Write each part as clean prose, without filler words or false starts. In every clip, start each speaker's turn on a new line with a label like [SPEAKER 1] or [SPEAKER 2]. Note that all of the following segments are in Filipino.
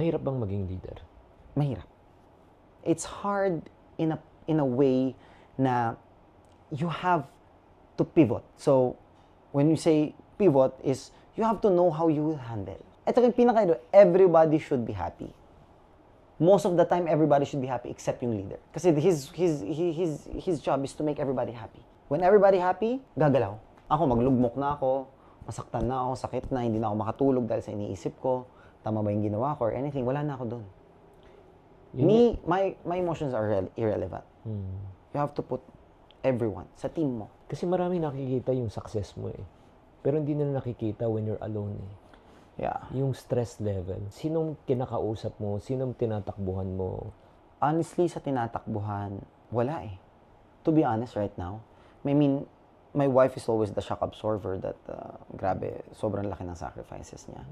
[SPEAKER 1] Mahirap bang maging leader?
[SPEAKER 2] Mahirap. It's hard in a way na you have to pivot. So, when you say pivot is, you have to know how you will handle. Ito yung everybody should be happy. Most of the time, everybody should be happy except yung leader. Kasi his job is to make everybody happy. When everybody happy, gagalaw. Ako, maglugmok na ako, masaktan na ako, sakit na, hindi na ako makatulog dahil sa iniisip ko, tama ba yung ginawa ko or anything, wala na ako doon. My emotions are irrelevant. You have to put everyone sa team mo.
[SPEAKER 1] Kasi marami nakikita yung success mo eh. Pero hindi nila nakikita when you're alone eh.
[SPEAKER 2] Yeah.
[SPEAKER 1] Yung stress level. Sinong kinakausap mo? Sinong tinatakbuhan mo?
[SPEAKER 2] Honestly, sa tinatakbuhan, wala eh. To be honest right now, I mean, my wife is always the shock absorber that, grabe, sobrang laki ng sacrifices niya.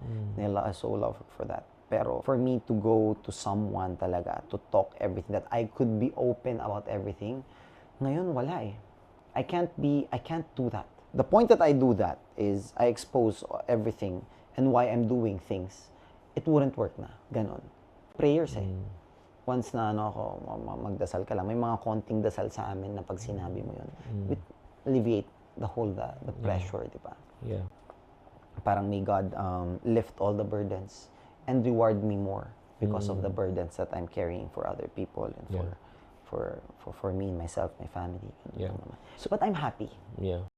[SPEAKER 2] I so love her for that. Pero for me to go to someone talaga, to talk everything, that I could be open about everything, ngayon wala eh. I can't do that. The point that I do that is I expose everything and why I'm doing things. It wouldn't work na. Ganon. Prayers eh. Once na ako, magdasal ka lang, may mga konting dasal sa amin na pag sinabi mo yun, it alleviate the pressure, di ba?
[SPEAKER 1] Yeah.
[SPEAKER 2] Parang may God lift all the burdens and reward me more because of the burdens that I'm carrying for other people and for me, myself, my family.
[SPEAKER 1] Yeah.
[SPEAKER 2] So, but I'm happy.
[SPEAKER 1] Yeah.